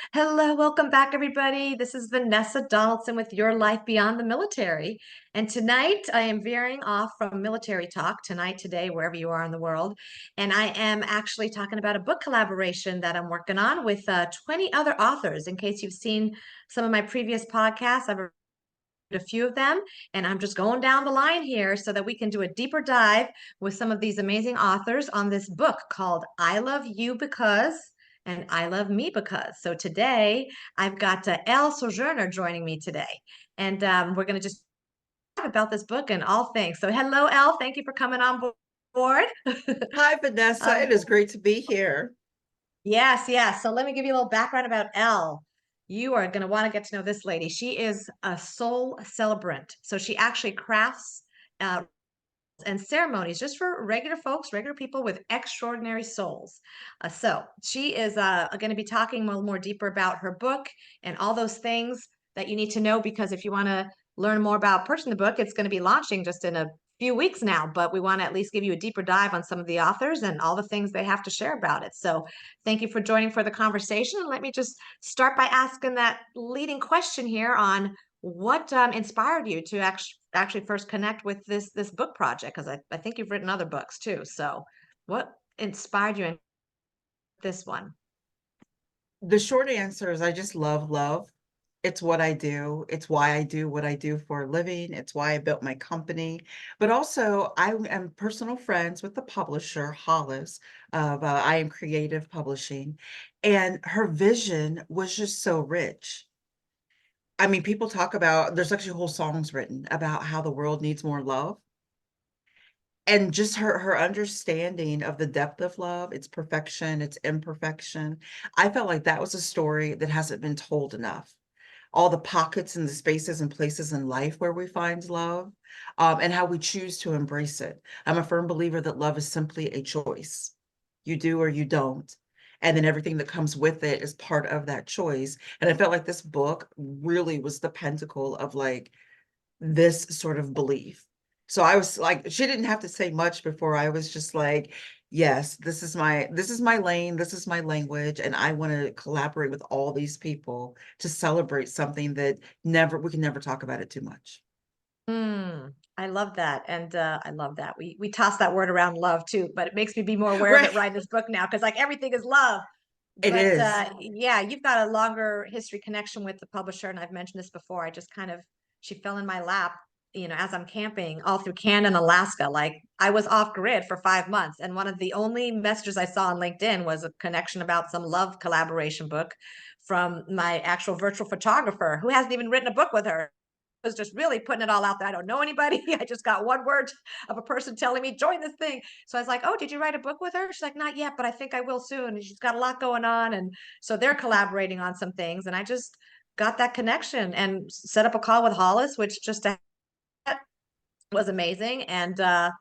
Hello, welcome back, everybody. This is Vanessa Donaldson with Your Life Beyond the Military. And tonight I am veering off from military talk tonight, today, wherever you are in the world. And I am actually talking about a book collaboration that I'm working on with 20 other authors. In case you've seen some of my previous podcasts, I've reviewed a few of them, and I'm just going down the line here so that we can do a deeper dive with some of these amazing authors on this book called I Love You Because and I Love Me Because. So today I've got Elle Sojourner joining me today, and we're going to just talk about this book and all things. So hello, Elle. Thank you for coming on board. Hi, Vanessa. um, It is great to be here. yes, yes. So let me give you a little background about Elle. You are going to want to get to know this lady. She is a soul celebrant. So she actually crafts uh, and ceremonies just for regular folks, regular people with extraordinary souls. So she is going to be talking more deeper about her book and all those things that you need to know, because if you want to learn more about purchasing the book, it's going to be launching just in a few weeks now, but we want to at least give you a deeper dive on some of the authors and all the things they have to share about it. So thank you for joining for the conversation. And let me just start by asking that leading question here on what inspired you to actually first connect with this book project? Because I think you've written other books too. So what inspired you in this one? The short answer is I just love love. It's what I do. It's why I do what I do for a living. It's why I built my company. But also, I am personal friends with the publisher, Hollis, of I Am Creative Publishing. And her vision was just so rich. I mean, people talk about, there's actually whole songs written about how the world needs more love. And just her understanding of the depth of love, its perfection, its imperfection. I felt like that was a story that hasn't been told enough. All the pockets and the spaces and places in life where we find love, and how we choose to embrace it. I'm a firm believer that love is simply a choice. You do or you don't. And then everything that comes with it is part of that choice. And I felt like this book really was the pentacle of like this sort of belief. So I was like, she didn't have to say much before I was just like, yes, this is my lane, this is my language, and I want to collaborate with all these people to celebrate something that never we can never talk about it too much. I love that, and I love that we toss that word around, love, too, but it makes me be more aware of it Right. writing this book now, because like everything is love. It But is. yeah, you've got a longer history connection with the publisher, and I've mentioned this before. I just kind of she fell in my lap, as I'm camping all through Canada and Alaska. Like I was off grid for 5 months, and one of the only messages I saw on LinkedIn was a connection about some love collaboration book from my actual virtual photographer, who hasn't even written a book with her. Was just really putting it all out there. I don't know anybody. I just got one word of a person telling me, join this thing. So I was like, oh, did you write a book with her? She's like, not yet, but I think I will soon. And she's got a lot going on. And so they're collaborating on some things. And I just got that connection and set up a call with Hollis, which just was amazing. And I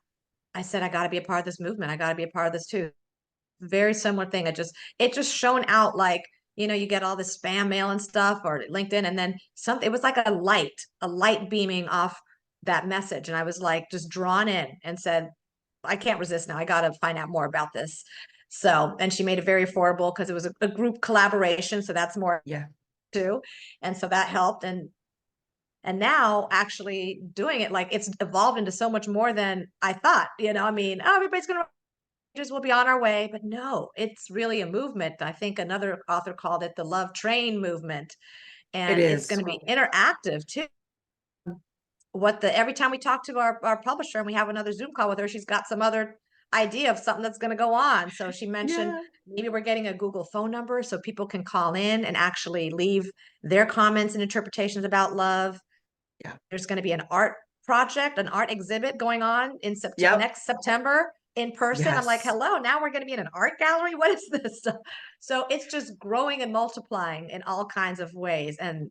said, I got to be a part of this movement. I got to be a part of this too. Very similar thing. It just shown out, like, you get all this spam mail and stuff or LinkedIn, and then something, it was like a light beaming off that message. And I was like just drawn in and said, I can't resist now. I got to find out more about this. So, and she made it very affordable because it was a group collaboration. So that's more Yeah. too. And so that helped. And now actually doing it, like it's evolved into so much more than I thought. I mean, oh, everybody's gonna just will be on our way, but no, it's really a movement. I think another author called it the love train movement, It and it's going is. to be interactive too. What the every time we talk to our publisher and we have another Zoom call with her, she's got some other idea of something that's going to go on. So she mentioned Yeah. maybe we're getting a Google phone number so people can call in and actually leave their comments and interpretations about love. Yeah. There's going to be an art project, an art exhibit going on in Yep. next September in person. I'm like, Yes. hello, now we're going to be in an art gallery. What is this? So it's just growing and multiplying in all kinds of ways. And,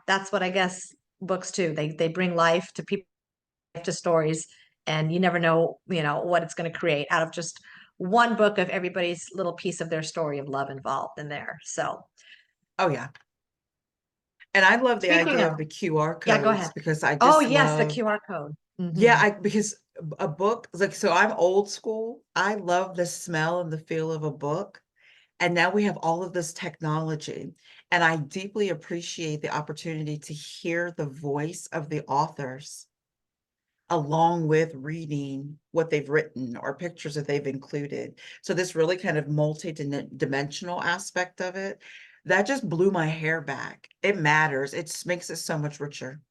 that's what I guess books too. They bring life to people, to stories, and you never know, what it's going to create out of just one book of everybody's little piece of their story of love involved in there. So Oh yeah. And I love the speaking idea of, of the QR yeah, go codes ahead. because I Oh, just yes, the love, QR code. yeah, Hmm. because a book like, so I'm old school. I love the smell and the feel of a book. And now we have all of this technology. And I deeply appreciate the opportunity to hear the voice of the authors along with reading what they've written or pictures that they've included. So this really kind of multi-dimensional aspect of it, that just blew my hair back. It matters. It just makes it so much richer.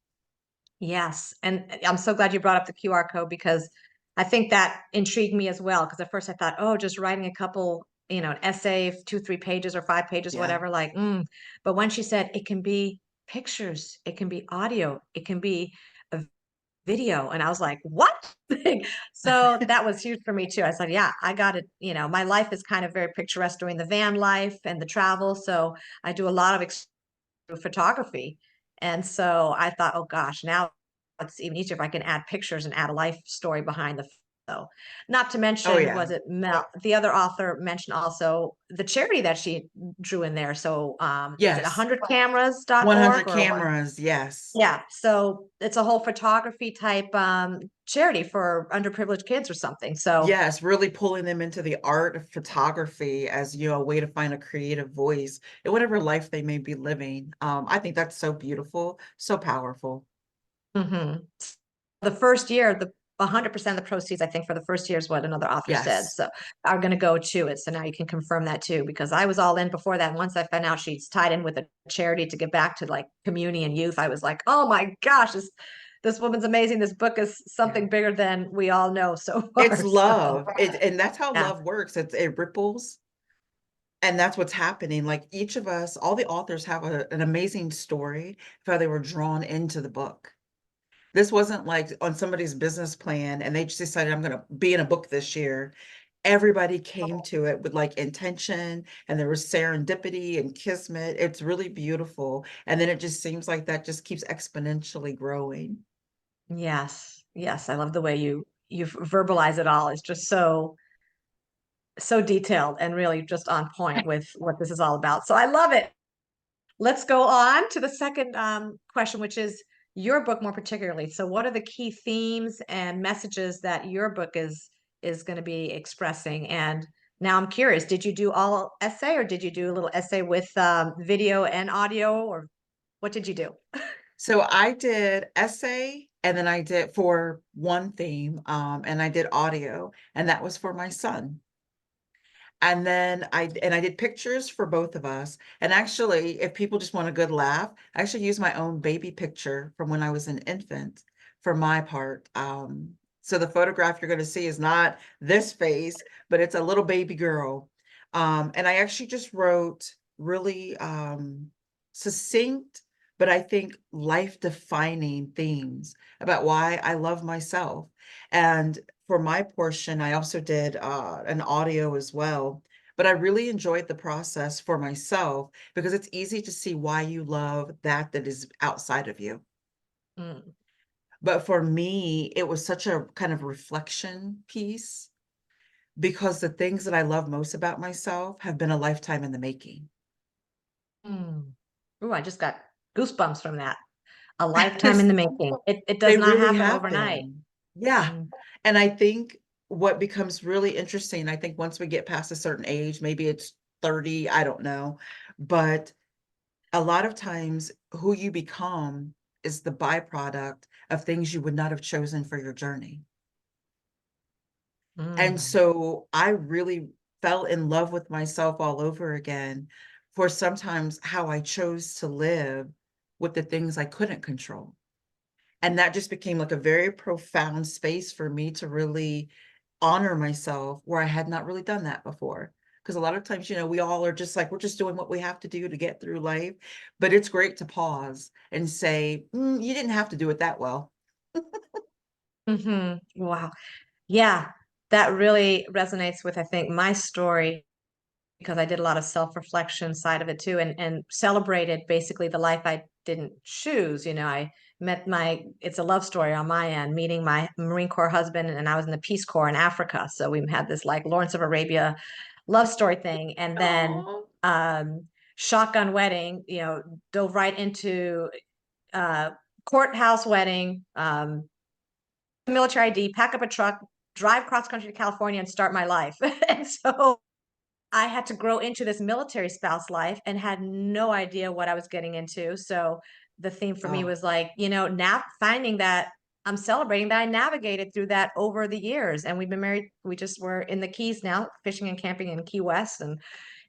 Yes. And I'm so glad you brought up the QR code because I think that intrigued me as well. Because at first I thought, oh, just writing a couple, an essay, 2, 3 pages or 5 pages, Yeah. whatever, like, But when she said it can be pictures, it can be audio, it can be a video. And I was like, what? So that was huge for me too. I said, yeah, I got it. My life is kind of very picturesque doing the van life and the travel. So I do a lot of photography. And so I thought, oh gosh, now it's even easier if I can add pictures and add a life story behind the photo. Not to Oh mention, yeah. was it Mel, the other author mentioned also the charity that she drew in there. So is it Yes. 100cameras.org 100 or cameras. Yes. yeah, so it's a whole photography type charity for underprivileged kids or something. So Yes, really pulling them into the art of photography as, a way to find a creative voice in whatever life they may be living. I think that's so beautiful, so powerful. mhm. The first year, the 100% of the proceeds, I think, for the first year is what another author said. Yes. So are going to go to it. So now you can confirm that too, because I was all in before that. And once I found out she's tied in with a charity to give back to like community and youth, I was like, oh my gosh, this woman's amazing. This book is Yeah. something bigger than we all know so It's far. So love. And that's how yeah. love works. It ripples. And that's what's happening. Like each of us, all the authors have an amazing story of how they were drawn into the book. This wasn't like on somebody's business plan and they just decided I'm going to be in a book this year. Everybody came to it with like intention and there was serendipity and kismet. It's really beautiful. And then it just seems like that just keeps exponentially growing. Yes. Yes. I love the way you verbalize it all. It's just so detailed and really just on point with what this is all about. So I love it. Let's go on to the second question, which is your book more particularly. So, what are the key themes and messages that your book is going to be expressing? And now I'm curious, did you do all essay or did you do a little essay with video and audio, or what did you do? So I did essay and then I did for one theme, and I did audio, and that was for my son. And then I did pictures for both of us. And actually, if people just want a good laugh, I actually use my own baby picture from when I was an infant for my part. So the photograph you're going to see is not this face, but it's a little baby girl. And I actually just wrote really succinct, but I think life-defining themes about why I love myself. And for my portion, I also did an audio as well, but I really enjoyed the process for myself because it's easy to see why you love that is outside of you. Mm, But for me, it was such a kind of reflection piece because the things that I love most about myself have been a lifetime in the making. mm. Ooh, I just got goosebumps from that. A lifetime in the making. It does They not really happen have overnight. been. Yeah. Mm, And I think what becomes really interesting, I think once we get past a certain age, maybe it's 30, I don't know, but a lot of times who you become is the byproduct of things you would not have chosen for your journey. And mm, so I really fell in love with myself all over again for sometimes how I chose to live with the things I couldn't control. And that just became like a very profound space for me to really honor myself where I had not really done that before. Because a lot of times, we all are just like, we're just doing what we have to do to get through life. But it's great to pause and say, you didn't have to do it that well. Wow. Yeah, that really resonates with, I think, my story because I did a lot of self-reflection side of it too, and celebrated basically the life I didn't choose. I met it's a love story on my end, meeting my Marine Corps husband, and I was in the Peace Corps in Africa. So we had this like Lawrence of Arabia love story thing. And then Oh, shotgun wedding, dove right into uh courthouse wedding, military ID, pack up a truck, drive cross country to California and start my life. And so I had to grow into this military spouse life and had no idea what I was getting into. So the theme for me Oh, was like, finding that I'm celebrating that I navigated through that over the years. And we've been married. We just were in the Keys now, fishing and camping in Key West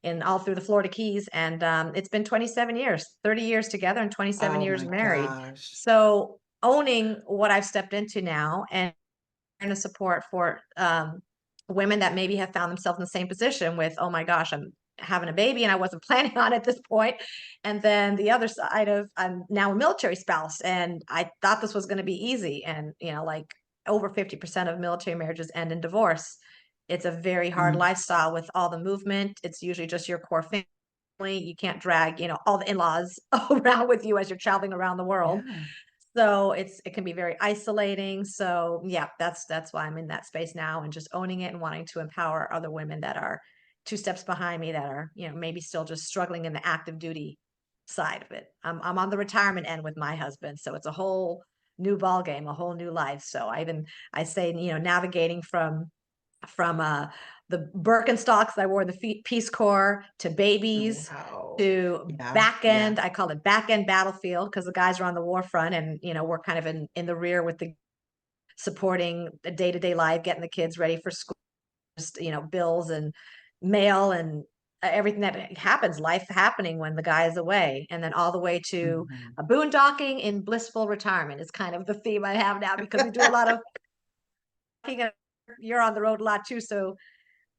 and all through the Florida Keys. And it's been 27 years, 30 years together and 27 oh years my married. gosh. So owning what I've stepped into now and of support for women that maybe have found themselves in the same position with, oh my gosh, I'm having a baby and I wasn't planning on it at this point. And then the other side of I'm now a military spouse and I thought this was going to be easy. And, like over 50% of military marriages end in divorce. It's a very hard Mm, lifestyle with all the movement. It's usually just your core family. You can't drag, all the in-laws around with you as you're traveling around the world. yeah, So it can be very isolating. So yeah, that's why I'm in that space now and just owning it and wanting to empower other women that are two steps behind me that are, maybe still just struggling in the active duty side of it. I'm on the retirement end with my husband, so it's a whole new ball game, a whole new life. So I say, navigating from the Birkenstocks I wore in the Peace Corps to babies wow. to Yeah, back yeah. end. I call it back end battlefield because the guys are on the war front and we're kind of in the rear with the supporting the day-to-day life, getting the kids ready for school, just, bills and mail and everything that happens, life happening when the guy is away, and then all the way to Mhm. a boondocking in blissful retirement is kind of the theme I have now because we do a lot of you're on the road a lot too, so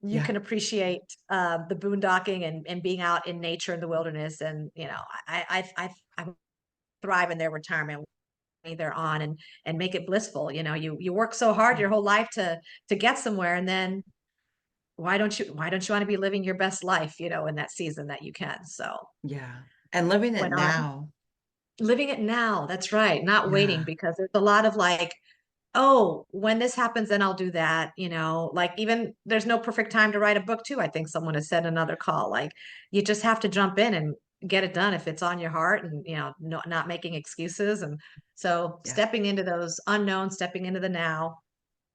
you Yeah, can appreciate the boondocking and being out in nature in the wilderness. And I thrive in their retirement they're on and make it blissful. You work so hard yeah, your whole life to get somewhere, and then why don't you want to be living your best life? In that season that you can. So yeah. And living it when I now. living it now, that's right, not waiting Yeah, because there's a lot of like oh, when this happens, then I'll do that. Like even there's no perfect time to write a book, too. I think someone has said in another call, like you just have to jump in and get it done if it's on your heart and, not making excuses. And so yeah, stepping into those unknowns, stepping into the now.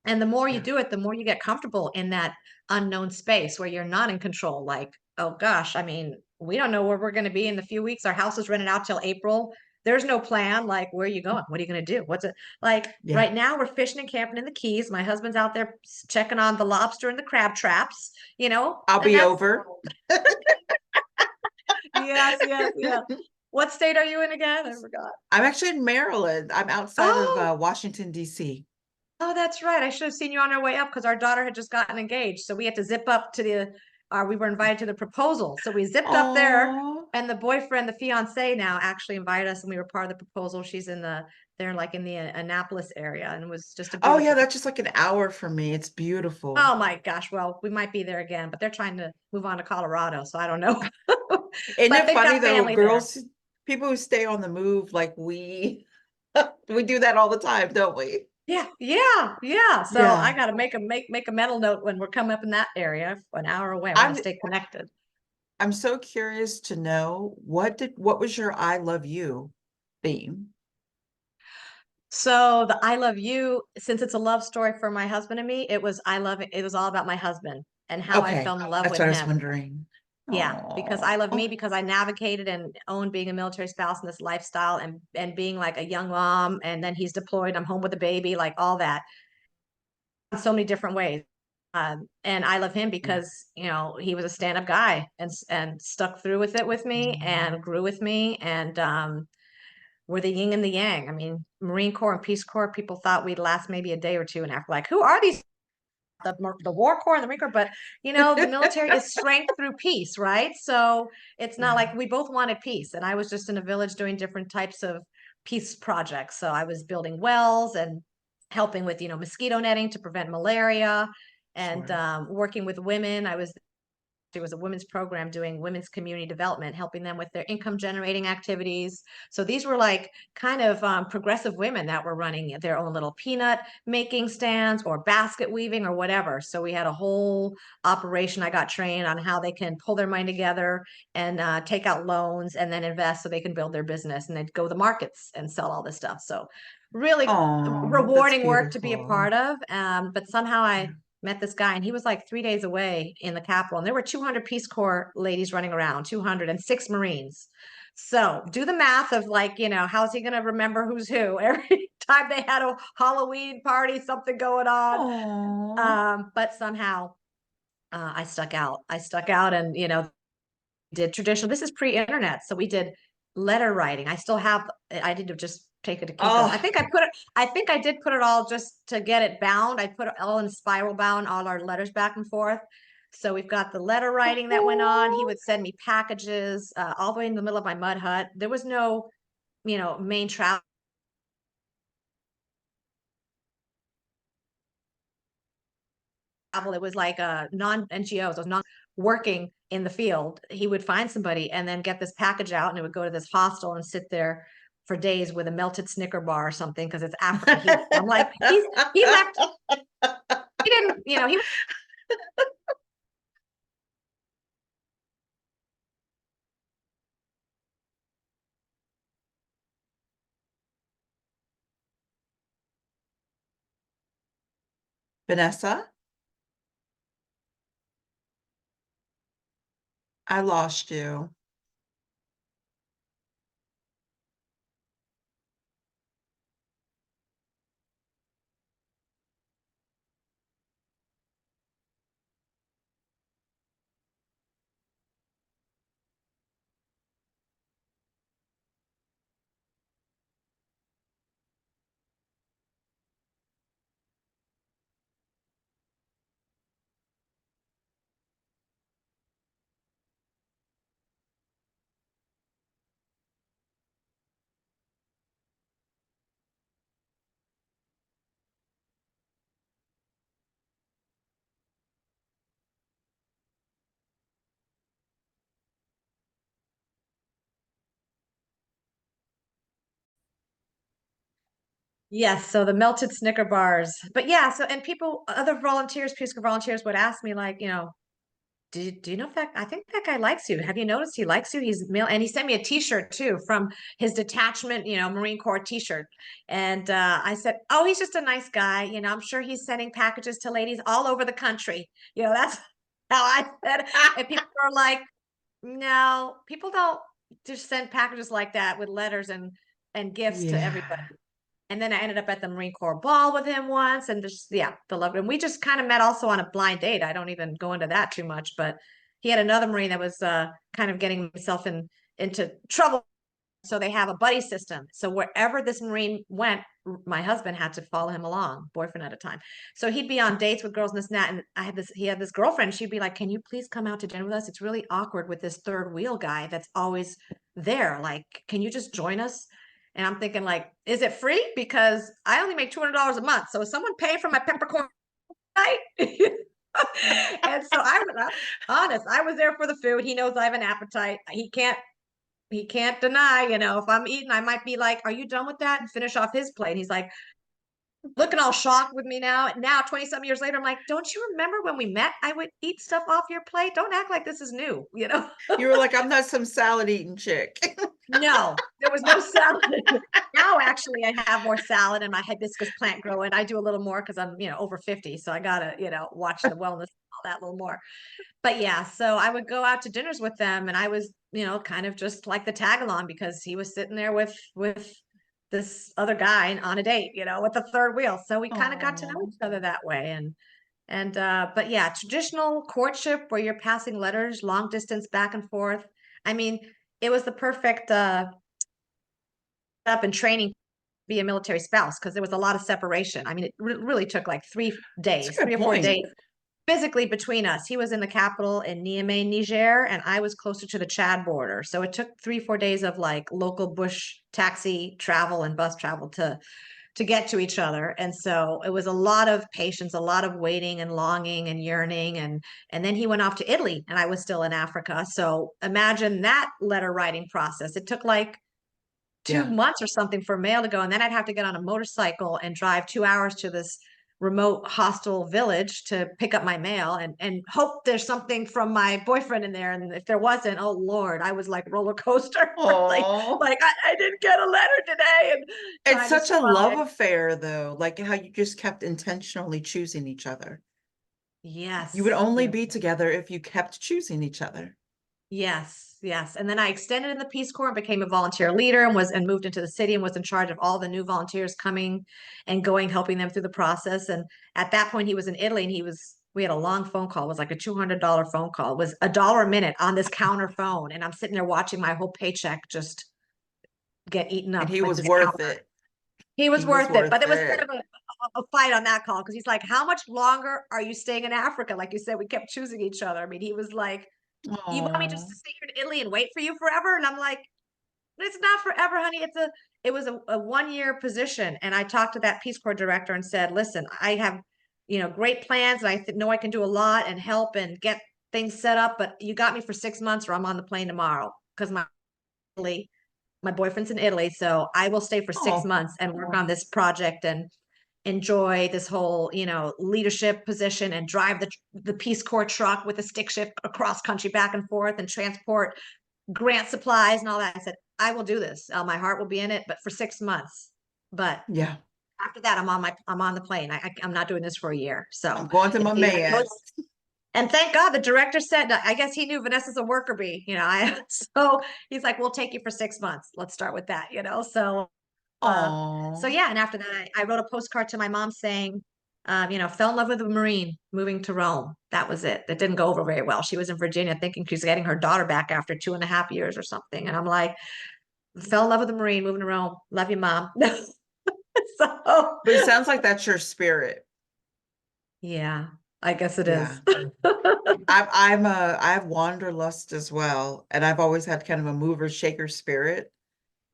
And the more you yeah, do it, the more you get comfortable in that unknown space where you're not in control. Like, oh gosh, I mean, we don't know where we're going to be in the few weeks. Our house is rented out till April. There's no plan. Like, where are you going? What are you going to do? What's it like yeah. right now? We're fishing and camping in the Keys. My husband's out there checking on the lobster and the crab traps, I'll and be that's over. yes, yes, yeah. What state are you in again? I forgot. I'm actually in Maryland. I'm outside of Oh, Washington, D.C. oh, that's right. I should have seen you on our way up because our daughter had just gotten engaged. So we had to zip up to we were invited to the proposal. So we zipped up there Oh, and the boyfriend, the fiance now actually invited us and we were part of the proposal. They're like in the Annapolis area and it was just a oh yeah, beautiful. that's just like an hour from me. It's beautiful. Oh my gosh. Well, we might be there again, but they're trying to move on to Colorado. So I don't know, Isn't but it they've funny got though, family there. girls, people who stay on the move, like we do that all the time, don't we? Yeah, yeah, yeah. So I Yeah. got to make a mental note when we're coming up in that area, an hour away. I want I'm to stay connected. I'm so curious to know what was your I love you theme? So the I love you, since it's a love story for my husband and me, it was all about my husband and how I Okay, fell in love that's with what I was him. wondering. Yeah, because I love me Oh, because I navigated and owned being a military spouse in this lifestyle and being like a young mom and then he's deployed, I'm home with a baby, like all that in so many different ways. And I love him yeah. because he was a stand-up guy and stuck through with it with me and grew with me and we're the yin and the yang. I mean, Marine Corps and Peace Corps, people thought we'd last maybe a day or two and after like, who are these? The War Corps and the Marine Corps, but the military is strength through peace, right? So it's not Yeah, like we both wanted peace. And I was just in a village doing different types of peace projects. So I was building wells and helping with, mosquito netting to prevent malaria and sure. working with women. It was a women's program doing women's community development, helping them with their income generating activities. So these were like kind of progressive women that were running their own little peanut making stands or basket weaving or whatever. So we had a whole operation. I got trained on how they can pull their money together and take out loans and then invest so they can build their business and then go to the markets and sell all this stuff. So really Oh, that's rewarding work to be a beautiful. part of. But somehow Yeah. met this guy, and he was like 3 days away in the Capitol, and there were 200 Peace Corps ladies running around, 206 Marines. So do the math of like, how's he going to remember who's who? Every time they had a Halloween party, something going on. But somehow I stuck out. And, did traditional. This is pre-internet. So we did letter writing. I did just take it to keep it. I think I did put it all just to get it bound. I put it all in spiral bound, all our letters back and forth. So we've got the letter writing that went on. He would send me packages all the way in the middle of my mud hut. There was no, main travel. It was like a non-NGOs, it was not working in the field. He would find somebody and then get this package out, and it would go to this hostel and sit there for days with a melted Snicker bar or something, because it's Africa heat. I'm like, he left. He didn't, he Vanessa, I lost you. Yes, so the melted Snicker bars. But yeah, so and other volunteers, Peace Corps volunteers would ask me like, do you know if I think that guy likes you. Have you noticed he likes you? He's male. And he sent me a t-shirt too from his detachment, Marine Corps t-shirt. And I said, oh, he's just a nice guy. I'm sure he's sending packages to ladies all over the country. That's how I said. And people are like, no, people don't just send packages like that with letters and gifts to everybody. Yeah. And then I ended up at the Marine Corps ball with him once, and just the love. And we just kind of met also on a blind date. I don't even go into that too much, but he had another Marine that was kind of getting himself into trouble. So they have a buddy system. So wherever this Marine went, my husband had to follow him along, boyfriend at a time. So he'd be on dates with girls and this and that. And he had this girlfriend. She'd be like, can you please come out to dinner with us? It's really awkward with this third wheel guy that's always there. Like, can you just join us? And I'm thinking like, is it free? Because I only make $200 a month. So is someone paying for my peppercorn night? And so I'm honest, I was there for the food. He knows I have an appetite. He can't deny, if I'm eating, I might be like, are you done with that? And finish off his plate. He's like, looking all shocked with me now. Now, 20 some years later, I'm like, don't you remember when we met? I would eat stuff off your plate. Don't act like this is new, You were like, I'm not some salad eating chick. No, there was no salad. Now, actually, I have more salad and my hibiscus plant growing. I do a little more because I'm, over 50. So I gotta, watch the wellness, all that a little more. But yeah, so I would go out to dinners with them, and I was, kind of just like the tag along, because he was sitting there with this other guy on a date, with the third wheel. So we kind of got to know each other that way. But yeah, traditional courtship where you're passing letters, long distance back and forth. I mean, it was the perfect up and training to be a military spouse, because there was a lot of separation. I mean, it really took like 3 days, 3 or 4 days physically between us. He was in the capital in Niamey, Niger, and I was closer to the Chad border. So it took 3-4 days of like local bush taxi travel and bus travel to get to each other. And so it was a lot of patience, a lot of waiting and longing and yearning. And then he went off to Italy, and I was still in Africa. So imagine that letter writing process. It took like 2 months or something for mail to go. And then I'd have to get on a motorcycle and drive 2 hours to this remote hostel village to pick up my mail, and hope there's something from my boyfriend in there. And if there wasn't, oh Lord, I was like roller coaster. like I didn't get a letter today. And it's such a love affair though, like how you just kept intentionally choosing each other. You would Yes, only yes. be together if you kept choosing each other. Yes, yes. And then I extended in the Peace Corps and became a volunteer leader and moved into the city and was in charge of all the new volunteers coming and going, helping them through the process. And at that point he was in Italy and we had a long phone call. It was like a $200 phone call. It was $1 a minute on this counter phone. And I'm sitting there watching my whole paycheck just get eaten And up he with was this worth counter. it. He was He was worth it, but worth it was kind it. of a fight on that call because he's like, how much longer are you staying in Africa? Like you said, we kept choosing each other. I mean, he was like, you want me just Oh, to stay here in Italy and wait for you forever? And I'm like, it's not forever, honey. It was a 1 year position. And I talked to that Peace Corps director and said, listen, I have, great plans and I know I can do a lot and help and get things set up, but you got me for 6 months or I'm on the plane tomorrow because my boyfriend's in Italy. So I will stay for six oh, months and work on this project and enjoy this whole, leadership position and drive the Peace Corps truck with a stick shift across country back and forth and transport grant supplies and all that. I said, I will do this. My heart will be in it, but for 6 months. But yeah. after that, I'm on the plane. I'm not doing this for a year. So I'm going to if my he ever man. goes, and thank God the director said, I guess he knew Vanessa's a worker bee, so he's like, we'll take you for 6 months. Let's start with that. Uh, so Oh, yeah. And after that, I wrote a postcard to my mom saying, fell in love with a Marine moving to Rome. That was it. That didn't go over very well. She was in Virginia thinking she's getting her daughter back after 2.5 years or something. And I'm like, fell in love with a Marine moving to Rome. Love you, mom. So but it sounds like that's your spirit. yeah, I guess it Yeah. is. I have wanderlust as well, and I've always had kind of a mover shaker spirit.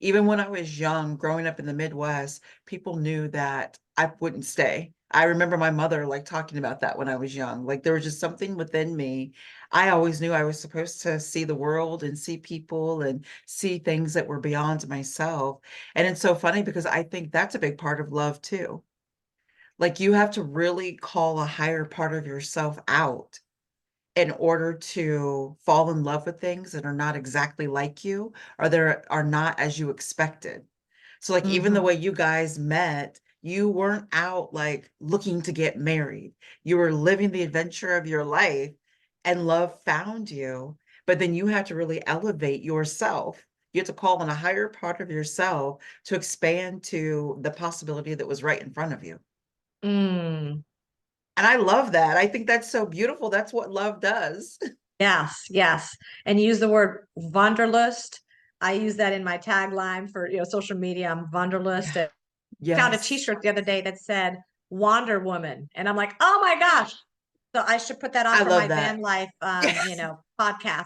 Even when I was young, growing up in the Midwest, people knew that I wouldn't stay. I remember my mother like talking about that when I was young. Like there was just something within me. I always knew I was supposed to see the world and see people and see things that were beyond myself. And it's so funny because I think that's a big part of love too. Like you have to really call a higher part of yourself out in order to fall in love with things that are not exactly like you or that are not as you expected. So like even the Hmm. way you guys met, you weren't out like looking to get married. You were living the adventure of your life and love found you. But then you had to really elevate yourself. You had to call on a higher part of yourself to expand to the possibility that was right in front of you. Mm. And I love that. I think that's so beautiful. That's what love does. Yes, yes. And use the word Wanderlust. I use that in my tagline for social media. I'm Wanderlust. Yeah. And found a Yes. t-shirt the other day that said Wander Woman. And I'm like, oh my gosh. So I should put that on I for love my van that. life Yes. podcast.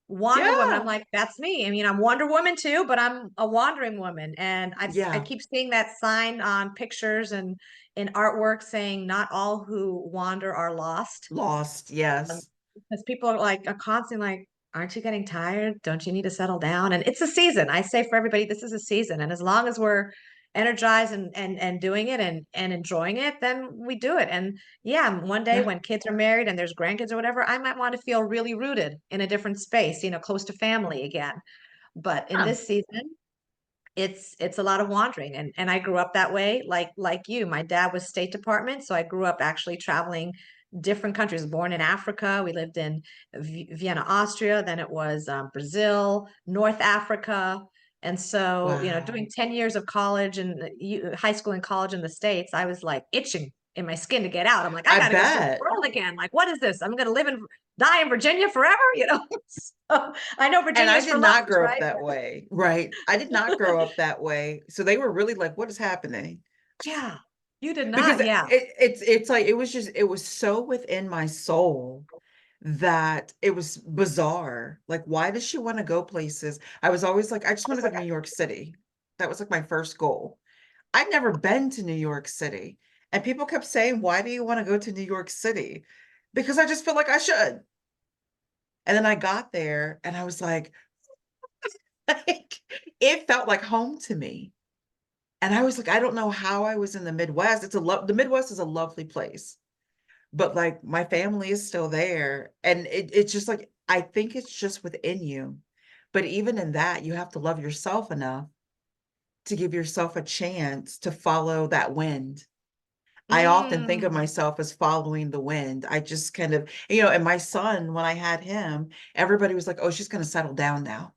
Wonder Woman. I'm Yeah. like, that's me. I mean, I'm Wonder Woman too, but I'm a wandering woman. And I Yeah. keep seeing that sign on pictures and in artwork saying not all who wander are lost. Lost. Yes. Because people are constantly like, aren't you getting tired? Don't you need to settle down? And it's a season. I say for everybody, this is a season. And as long as we're energized and doing it and enjoying it, then we do it. And yeah, one day Yeah. when kids are married and there's grandkids or whatever, I might want to feel really rooted in a different space, close to family again. But in Yeah. this season, it's a lot of wandering and I grew up that way like you. My dad was State Department, so I grew up actually traveling different countries. Born in Africa, we lived in Vienna, Austria, then it was Brazil, North Africa. And so Wow. doing 10 years of college and high school and college in the States, I was like itching in my skin to get out. I'm like, I I gotta go see the bet. world again. Like, what is this? I'm gonna live and die in Virginia forever. So I know And I Virginia's did for not lovers, grow up right? that way. Right. I did not grow up that way. So they were really like, what is happening? Yeah, you did Because not. Yeah. it's like it was so within my soul that it was bizarre. Like, why does she want to go places? I was always like, I just want to go to New York City. That was like my first goal. I'd never been to New York City. And people kept saying, why do you want to go to New York City? Because I just feel like I should. And then I got there and I was like, it felt like home to me. And I was like, I don't know how I was in the Midwest. The Midwest is a lovely place, but like my family is still there. And it's just like, I think it's just within you. But even in that, you have to love yourself enough to give yourself a chance to follow that wind. I often think of Mm. myself as following the wind. I just kind of, and my son, when I had him, everybody was like, oh, she's going to settle down now.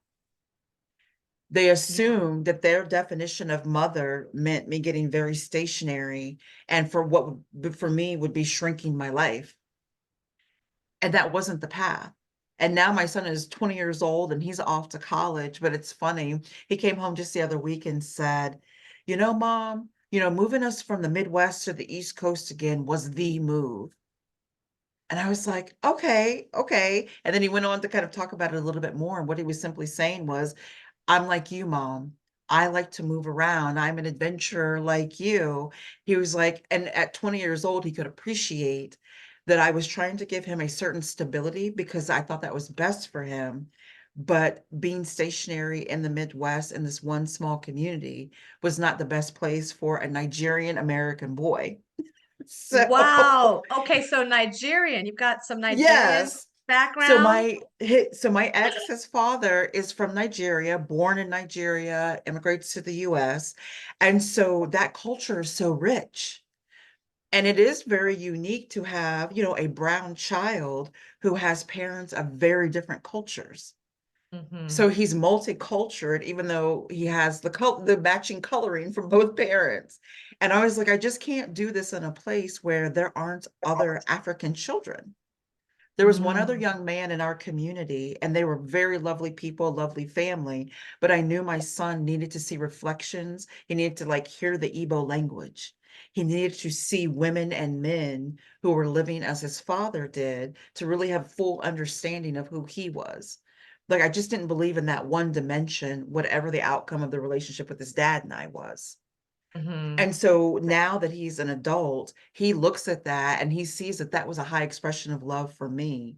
They Yeah. assumed that their definition of mother meant me getting very stationary and for what for me would be shrinking my life. And that wasn't the path. And now my son is 20 years old and he's off to college, but it's funny. He came home just the other week and said, Mom, moving us from the Midwest to the East Coast again was the move. And I was like, okay, okay. And then he went on to kind of talk about it a little bit more. And what he was simply saying was, I'm like you, Mom. I like to move around. I'm an adventurer like you. He was like, and at 20 years old, he could appreciate that I was trying to give him a certain stability because I thought that was best for him. But being stationary in the Midwest in this one small community was not the best place for a Nigerian American boy. So Wow. Okay, so Nigerian. You've got some Nigerian yes. So background. my ex's father is from Nigeria, born in Nigeria, immigrates to the US. And so that culture is so rich. And it is very unique to have, a brown child who has parents of very different cultures. Hmm. So he's multicultural, even though he has the matching coloring from both parents. And I was like, I just can't do this in a place where there aren't other African children. There was one other Mm. young man in our community, and they were very lovely people, lovely family. But I knew my son needed to see reflections. He needed to like hear the Igbo language. He needed to see women and men who were living as his father did to really have full understanding of who he was. Like I just didn't believe in that one dimension, whatever the outcome of the relationship with his dad and I was. Hmm. And so now that he's an adult, he looks at that and he sees that that was a high expression of love for me,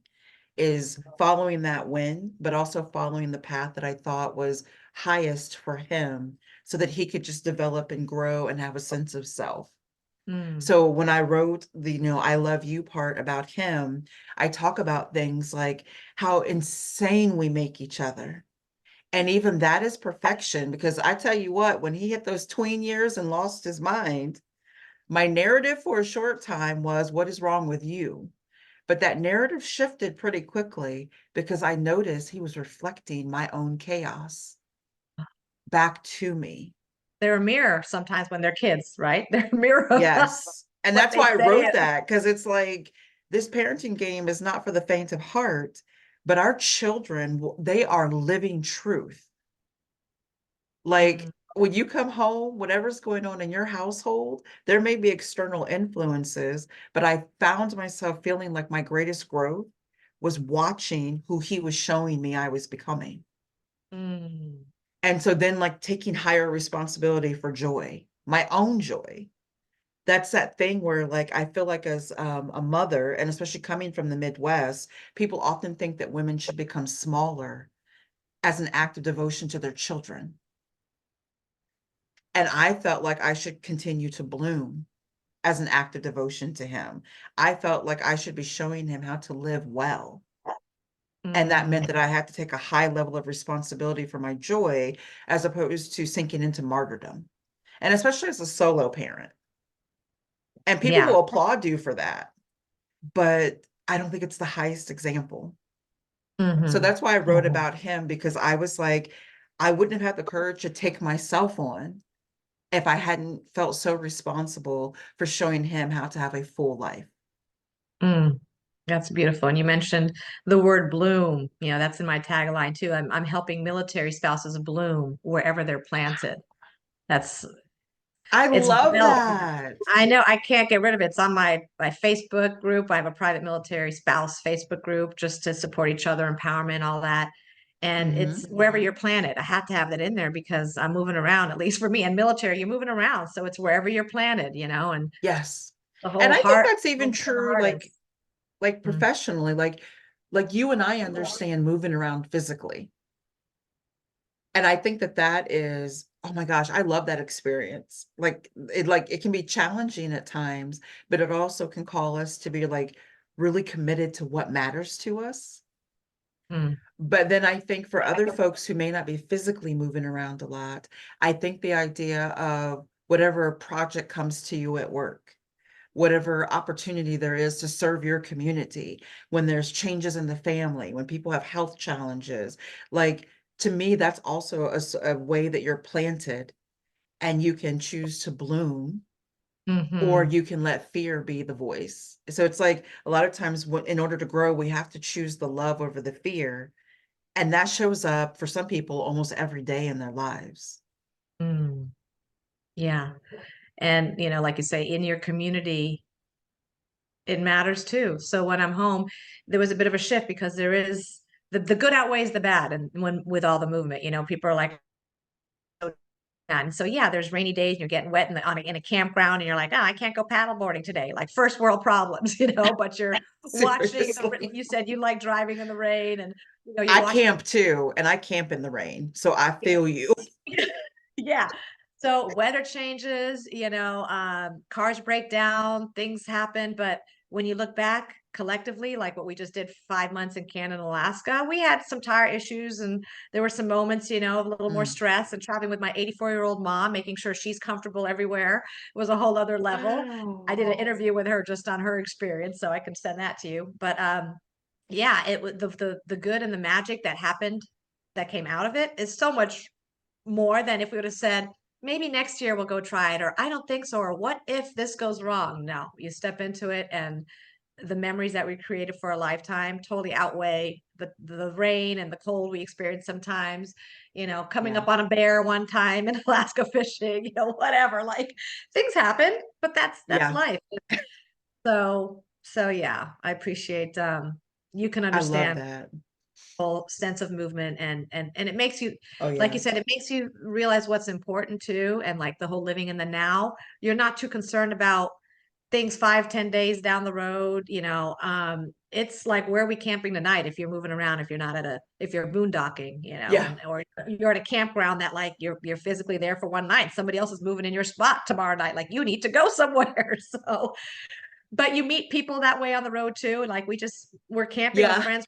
is following that win, but also following the path that I thought was highest for him so that he could just develop and grow and have a sense of self. Mm. So when I wrote the, I love you part about him, I talk about things like how insane we make each other. And even that is perfection because I tell you what, when he hit those tween years and lost his mind, my narrative for a short time was, what is wrong with you? But that narrative shifted pretty quickly because I noticed he was reflecting my own chaos back to me. They're a mirror sometimes when they're kids, right? They're a mirror of Yes. And what that's they why I say. wrote that because it's like this parenting game is not for the faint of heart, but our children, they are living truth. Like Mm. when you come home, whatever's going on in your household, there may be external influences, but I found myself feeling like my greatest growth was watching who he was showing me I was becoming. Mm. And so then, like, taking higher responsibility for joy, my own joy. That's that thing where, like, I feel like as a mother, and especially coming from the Midwest, people often think that women should become smaller as an act of devotion to their children. And I felt like I should continue to bloom as an act of devotion to him. I felt like I should be showing him how to live well. And that Mm. meant that I had to take a high level of responsibility for my joy as opposed to sinking into martyrdom. And especially as a solo parent. And people Yeah. will applaud you for that, but I don't think it's the highest example. So Hmm. that's why I wrote about him because I was like, I wouldn't have had the courage to take myself on if I hadn't felt so responsible for showing him how to have a full life. Mm. That's beautiful. And you mentioned the word bloom. That's in my tagline too. I'm helping military spouses bloom wherever they're planted. That's I it's love built. that. I know I can't get rid of it. It's on my Facebook group. I have a private military spouse Facebook group just to support each other, empowerment, all that. And it's Mhm. wherever you're planted. I have to have that in there because I'm moving around, at least for me. And military, you're moving around. So it's wherever you're planted, and Yes. the And whole I think heart, that's even whole true, heart like is. Mm. professionally, like you and I understand moving around physically. And I think that that is, oh my gosh, I love that experience. Like it can be challenging at times, but it also can call us to be like really committed to what matters to us. Mm. But then I think for other folks who may not be physically moving around a lot, I think the idea of whatever project comes to you at work, whatever opportunity there is to serve your community, when there's changes in the family, when people have health challenges. Like, to me, that's also a way that you're planted and you can choose to bloom, or Hmm. you can let fear be the voice. So it's like a lot of times in order to grow, we have to choose the love over the fear. And that shows up for some people almost every day in their lives. Mm. Yeah. And, like you say, in your community, it matters too. So when I'm home, there was a bit of a shift because there is the good outweighs the bad. And when with all the movement, people are like, and so yeah, there's rainy days and you're getting wet in a campground and you're like, oh, I can't go paddleboarding today, like first world problems, but you're watching Seriously. you said you like driving in the rain and you're I watching camp too, and I camp in the rain. So I the feel you. yeah. So weather changes, cars break down, things happen. But when you look back collectively, like what we just did 5 months in Canada and Alaska, we had some tire issues and there were some moments, of a little more Mm. stress and traveling with my 84-year-old mom, making sure she's comfortable everywhere was a whole other level. I did an Wow. interview with her just on her experience, so I can send that to you. But yeah, it was the good and the magic that happened that came out of it is so much more than if we would have said, maybe next year we'll go try it, or I don't think so, or what if this goes wrong? No, you step into it and the memories that we created for a lifetime totally outweigh the rain and the cold we experience sometimes, coming Yeah. up on a bear one time in Alaska fishing, whatever, like things happen, but that's Yeah. life. So yeah, I appreciate you can I love understand that. whole sense of movement and it makes you, Oh, like you yeah. said, it makes you realize what's important too, and like the whole living in the now. You're not too concerned about things 5-10 days down the road. It's like, where are we camping tonight? If you're moving around, if you're boondocking, Yeah. and or you're at a campground that like you're physically there for one night, somebody else is moving in your spot tomorrow night, like you need to go somewhere. So but you meet people that way on the road too. And like we're camping with Yeah. friends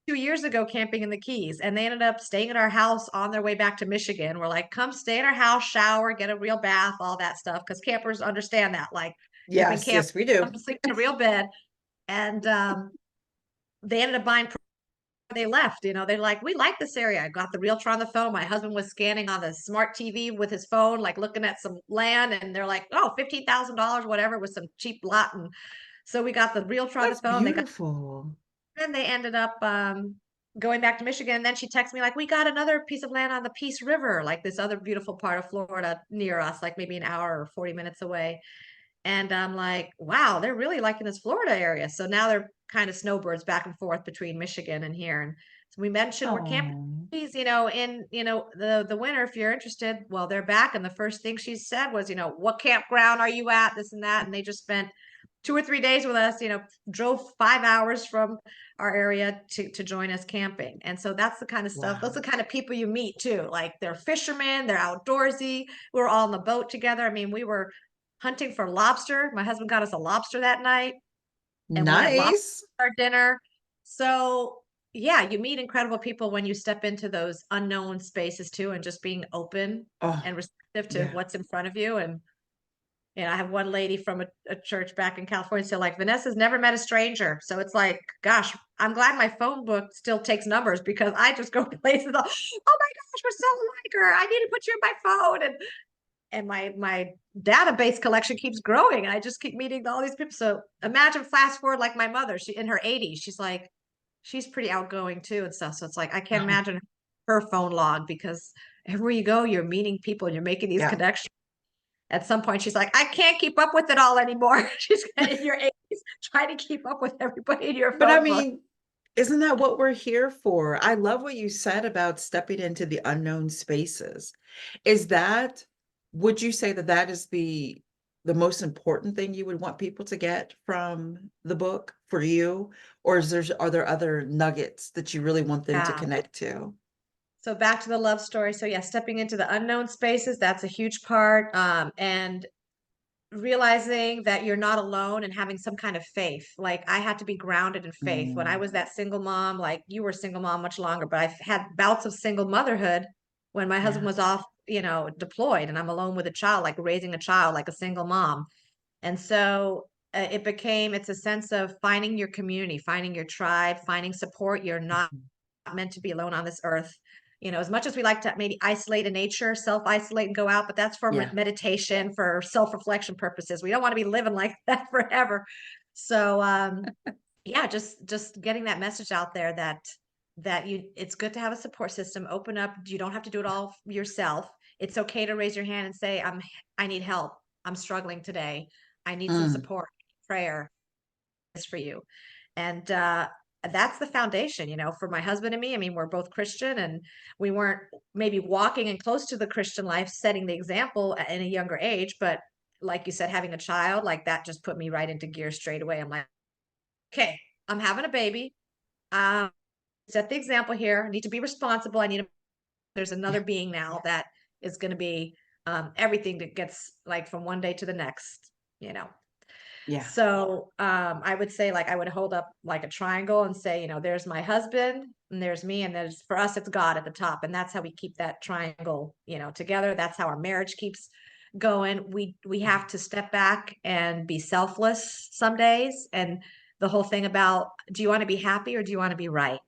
2 years ago, camping in the Keys, and they ended up staying at our house on their way back to Michigan. We're like, come stay in our house, shower, get a real bath, all that stuff. Because campers understand that. Like, you've been Yes. camping, Yes, we do. come to sleep in a real bed. And they ended up buying, they left, they're like, we like this area. I got the realtor on the phone. My husband was scanning on the smart TV with his phone, like looking at some land. And they're like, oh, $15,000, whatever, with some cheap lot. And so we got the realtor on the That's phone. beautiful. And they ended up going back to Michigan. And then she texted me like, we got another piece of land on the Peace River, like this other beautiful part of Florida near us, like maybe an hour or 40 minutes away. And I'm like, wow, they're really liking this Florida area. So now they're kind of snowbirds back and forth between Michigan and here. And so we mentioned we're camping, Oh, in the winter if you're interested. Well, they're back, and the first thing she said was, what campground are you at? This and that, and they just spent 2 or 3 days with us. Drove 5 hours from our area to join us camping. And so that's the kind of stuff. Those wow. are the kind of people you meet too. Like, they're fishermen, they're outdoorsy. We're all in the boat together. I mean, we were hunting for lobster. My husband got us a lobster that night, and we had lobster Nice. for our dinner. So yeah, you meet incredible people when you step into those unknown spaces too, and just being open Oh, and receptive to yeah. what's in front of you. And I have one lady from a church back in California. So like, Vanessa's never met a stranger. So it's like, gosh, I'm glad my phone book still takes numbers, because I just go places. Oh my gosh, we're so like her. I need to put you in my phone. And my database collection keeps growing, and I just keep meeting all these people. So imagine fast forward, like my mother, she in her 80s, she's pretty outgoing too and stuff. So it's like, I can't Oh, imagine her phone log, because everywhere you go, you're meeting people and you're making these yeah. connections. At some point, she's like, I can't keep up with it all anymore. She's in your 80s trying to keep up with everybody in your But I phone book. mean, isn't that what we're here for? I love what you said about stepping into the unknown spaces. Is that, would you say that that is the most important thing you would want people to get from the book for you? Or are there other nuggets that you really want them to Yeah. connect to? So back to the love story. So yeah, stepping into the unknown spaces, that's a huge part. And realizing that you're not alone and having some kind of faith. Like, I had to be grounded in faith. When I Mm, was that single mom, like you were a single mom much longer, but I've had bouts of single motherhood when my husband yeah. was off, deployed, and I'm alone with a child, like raising a child, like a single mom. And so it's a sense of finding your community, finding your tribe, finding support. You're not meant to be alone on this earth. You know, as much as we like to maybe isolate in nature, self-isolate and go out, but that's for Yeah. meditation, for self-reflection purposes. We don't want to be living like that forever. So, yeah, just getting that message out there that it's good to have a support system. Open up. You don't have to do it all yourself. It's okay to raise your hand and say, I need help. I'm struggling today. I need some Mm. support, prayer is for you. And that's the foundation, you know, for my husband and me. I mean, we're both Christian, and we weren't maybe walking and close to the Christian life, setting the example in a younger age. But like you said, having a child like that just put me right into gear straight away. I'm like, okay, I'm having a baby. Um, Set the example here. I need to be responsible. There's another Yeah. being now that is going to be everything that gets like from one day to the next, you know. Yeah. So I would say, like, I would hold up like a triangle and say, you know, there's my husband and there's me, and there's, for us, it's God at the top. And that's how we keep that triangle, you know, together. That's how our marriage keeps going. We have to step back and be selfless some days. And the whole thing about, do you want to be happy or do you want to be right?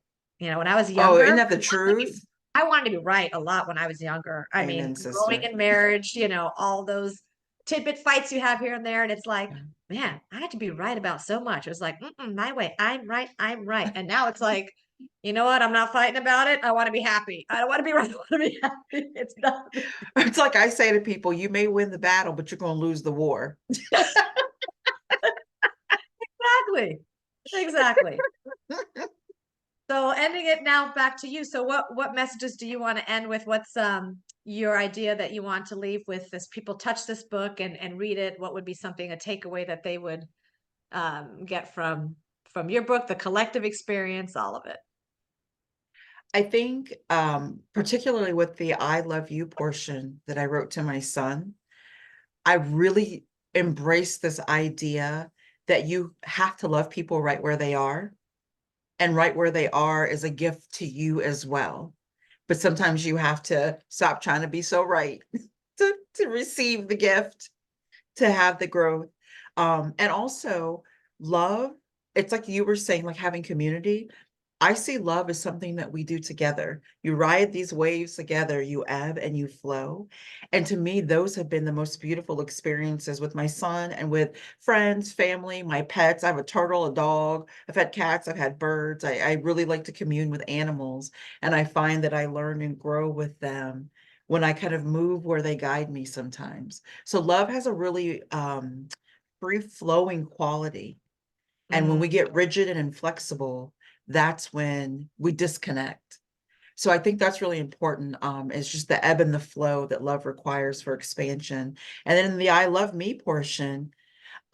You know, when I was Oh, isn't younger, that the truth? I wanted to be right a lot when I was younger. I mean, Amen, growing sister. in marriage, you know, all those tidbit fights you have here and there. And it's like, Yeah. man, I had to be right about so much. It was like, my way, I'm right, I'm right. And now it's like, you know what? I'm not fighting about it. I want to be happy. I don't want to be right. I want to be happy. It's not. It's like I say to people, you may win the battle, but you're going to lose the war. Exactly. Exactly. So ending it now, back to you. So what messages do you want to end with? What's your idea that you want to leave with as people touch this book and read it? What would be something, a takeaway that they would get from your book, the collective experience, all of it? I think, particularly with the I love you portion that I wrote to my son, I really embrace this idea that you have to love people right where they are. And right where they are is a gift to you as well. But sometimes you have to stop trying to be so right to receive the gift, to have the growth. And also love, it's like you were saying, like having community. I see love as something that we do together. You ride these waves together, you ebb and you flow. And to me, those have been the most beautiful experiences with my son and with friends, family, my pets. I have a turtle, a dog. I've had cats, I've had birds. I really like to commune with animals. And I find that I learn and grow with them when I kind of move where they guide me sometimes. So love has a really free flowing quality. And when we Mm, get rigid and inflexible, that's when we disconnect. So I think that's really important. It's just the ebb and the flow that love requires for expansion. And then in the I love me portion,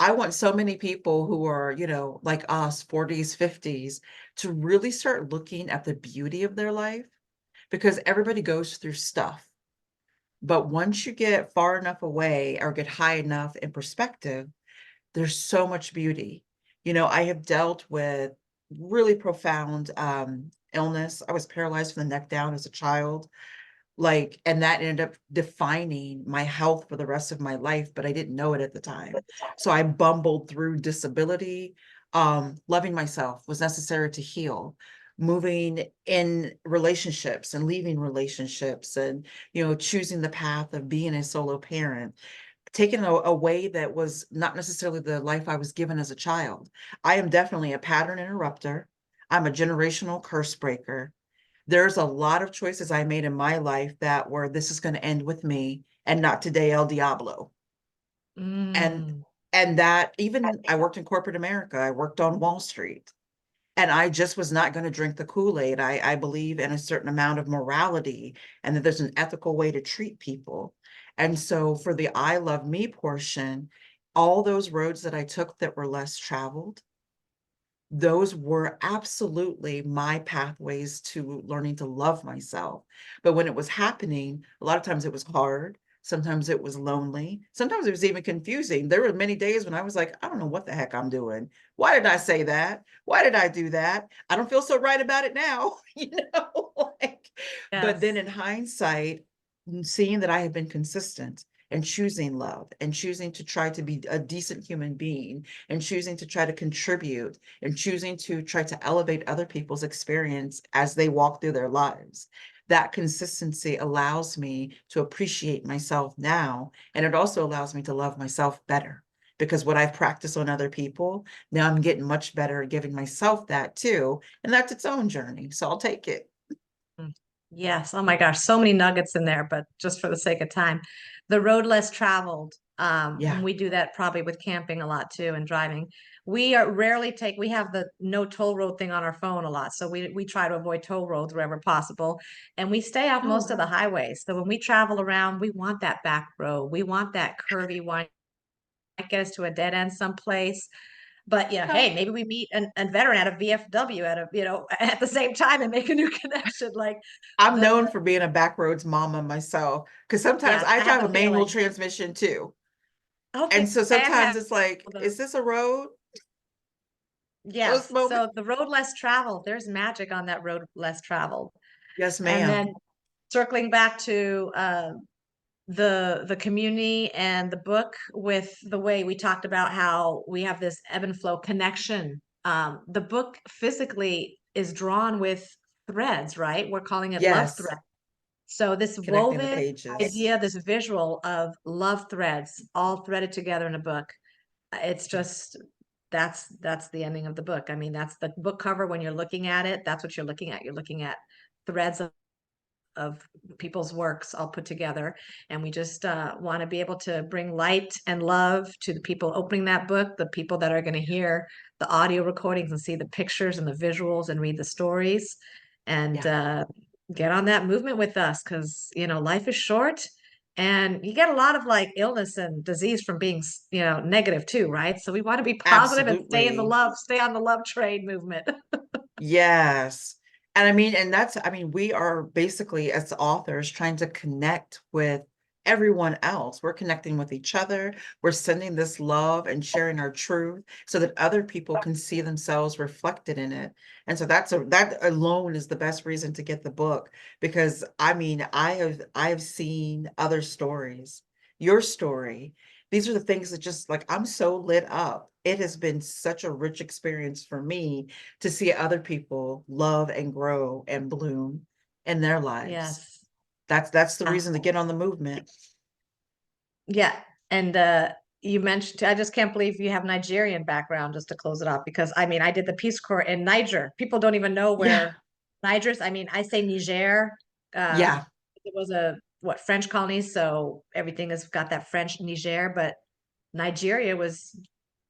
I want so many people who are, you know, like us, 40s, 50s, to really start looking at the beauty of their life because everybody goes through stuff. But once you get far enough away or get high enough in perspective, there's so much beauty. You know, I have dealt with really profound illness. I was paralyzed from the neck down as a child, like, and that ended up defining my health for the rest of my life, but I didn't know it at the time. So I bumbled through disability. Loving myself was necessary to heal. Moving in relationships and leaving relationships and, you know, choosing the path of being a solo parent, taken a way that was not necessarily the life I was given as a child. I am definitely a pattern interrupter. I'm a generational curse breaker. There's a lot of choices I made in my life that were, this is going to end with me and not today, El Diablo. And mm, and that even I worked in corporate America, I worked on Wall Street. And I just was not going to drink the Kool-Aid. I believe in a certain amount of morality and that there's an ethical way to treat people. And so for the I love me portion, all those roads that I took that were less traveled, those were absolutely my pathways to learning to love myself. But when it was happening, a lot of times it was hard. Sometimes it was lonely. Sometimes it was even confusing. There were many days when I was like, I don't know what the heck I'm doing. Why did I say that? Why did I do that? I don't feel so right about it now, you know? Like, but then yes. in hindsight, seeing that I had been consistent and choosing love and choosing to try to be a decent human being and choosing to try to contribute and choosing to try to elevate other people's experience as they walk through their lives. That consistency allows me to appreciate myself now, and it also allows me to love myself better, because what I've practiced on other people, now I'm getting much better at giving myself that too, and that's its own journey, so I'll take it. Mm. Yes. Oh my gosh, so many nuggets in there, but just for the sake of time, the road less traveled. And Yeah. we do that probably with camping a lot too and driving. We are rarely take, we have the no toll road thing on our phone a lot. So we try to avoid toll roads wherever possible. And we stay off Oh, most of the wow. highways. So when we travel around, we want that back road. We want that curvy one, get us to a dead end someplace. But you know, Yeah. hey, maybe we meet a veteran at a VFW at a, you know, at the same time and make a new connection. Like I'm the known for being a backroads mama myself, because sometimes yes, I I have drive the a manual feeling. transmission too. And Okay, so sometimes fantastic. it's like, is this a road? Those Yes. moments. So the road less traveled, there's magic on that road less traveled. Yes, And ma'am. then circling back to the community and the book with the way we talked about how we have this ebb and flow connection. The book physically is drawn with threads, right? We're calling it love Yes. thread. So this Connecting the woven pages. idea, this visual of love threads all threaded together in a book. It's just that's the ending of the book. I mean, that's the book cover when you're looking at it. That's what you're looking at. You're looking at threads of people's works all put together. And we just want to be able to bring light and love to the people opening that book, the people that are going to hear the audio recordings and see the pictures and the visuals and read the stories, and Yeah, get on that movement with us, because you know life is short and you get a lot of like illness and disease from being, you know, negative too, right? So we want to be positive and stay in the absolutely. love, stay on the love train movement. Yes. And I mean, and that's, I mean, we are basically as authors trying to connect with everyone else. We're connecting with each other. We're sending this love and sharing our truth so that other people can see themselves reflected in it. And so that alone is the best reason to get the book, because I mean, I have seen other stories, your story. These are the things that just like, I'm so lit up. It has been such a rich experience for me to see other people love and grow and bloom in their lives. Yes. That's the Uh, reason to get on the movement. yeah. And you mentioned, I just can't believe you have Nigerian background, just to close it off, because I mean, I did the Peace Corps in Niger. People don't even know Yeah, where Niger's, I mean, I say Niger. yeah, It was a what French colony, so everything has got that French Niger, but Nigeria was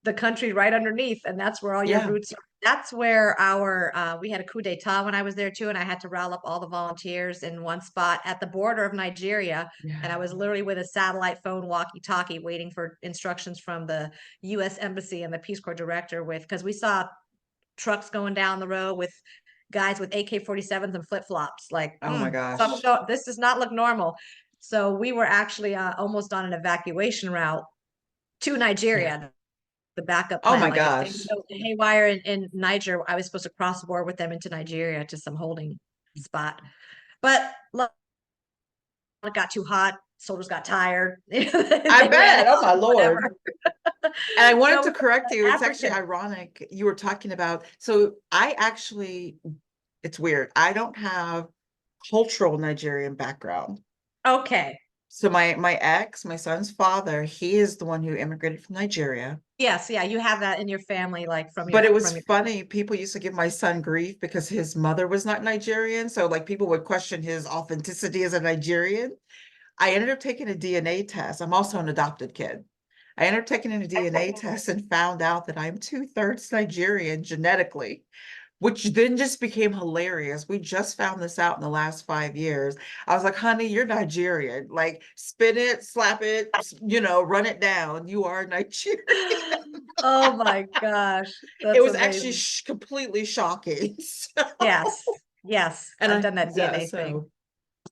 the country right underneath, and that's where all your yeah, roots are. That's where our we had a coup d'etat when I was there too, and I had to rile up all the volunteers in one spot at the border of Nigeria. And I yeah. was literally with a satellite phone walkie-talkie waiting for instructions from the US Embassy and the Peace Corps director, with because we saw trucks going down the road with guys with AK-47s and flip-flops. Like, Oh my some gosh. show, this does not look normal. So we were actually almost on an evacuation route to Yeah. Nigeria, the backup Oh plan. my Like if things gosh. go haywire in Niger, I was supposed to cross the border with them into Nigeria to some holding spot. But look, it got too hot. Soldiers got tired. They I ran bet. out, Oh my Lord. whatever. And I wanted So we to correct you. were It's actually African. ironic. You were talking about, so I actually, it's weird. I don't have cultural Nigerian background. Okay. So my ex, my son's father, he is the one who immigrated from Nigeria. Yes, yeah, you have that in your family, like But it was from your funny. People used to give my son grief because his mother was not Nigerian. So like people would question his authenticity as a Nigerian. I ended up taking a DNA test. I'm also an adopted kid. I ended up taking a DNA test and found out that I'm two-thirds Nigerian genetically, which then just became hilarious. We just found this out in the last 5 years. I was like, honey, you're Nigerian. Like, spin it, slap it, run it down. You are Nigerian. Oh my gosh, It that's was actually amazing. completely shocking. Yes, yes, And I've done that yeah, DNA thing. so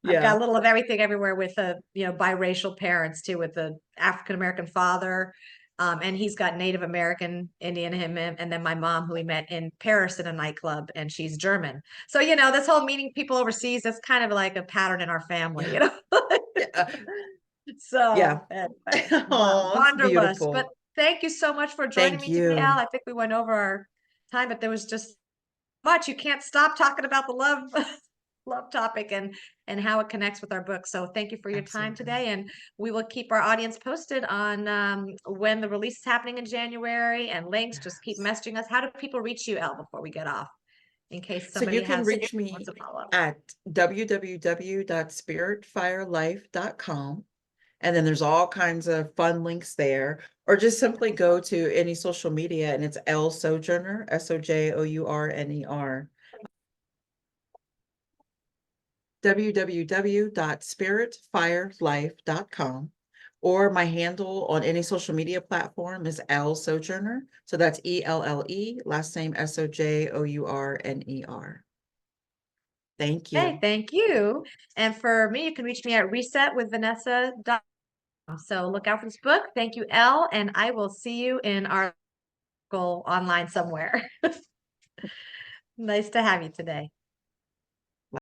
I've got yeah, a little of everything everywhere with biracial parents too, with the African American father, and he's got Native American, Indian in him, and then my mom, who we met in Paris in a nightclub, and she's German. So this whole meeting people overseas, that's kind of like a pattern in our family, yeah, you know. yeah. Yeah. So anyway, Oh, it's wonderful. But beautiful. thank you so much for joining Thank me today, Al. you. I think we went over our time, but there was just much. You can't stop talking about the love love topic and how it connects with our book. So thank you for your time Absolutely. today, and we will keep our audience posted on when the release is happening in January and links. Just keep Yes. messaging us. How do people reach you, Elle, before we get off, in case So you somebody can has reach wants me to follow up? at www.spiritfirelife.com. And then there's all kinds of fun links there, or just simply go to any social media and it's Elle Sojourner, Sojourner. www.spiritfirelife.com, or my handle on any social media platform is Elle Sojourner. So that's ELLE, last name Sojourner. Thank Hey, you. thank you. And for me, you can reach me at Reset with Vanessa. So look out for this book. Thank you, Elle, and I will see you in our article online somewhere. Nice to have you today.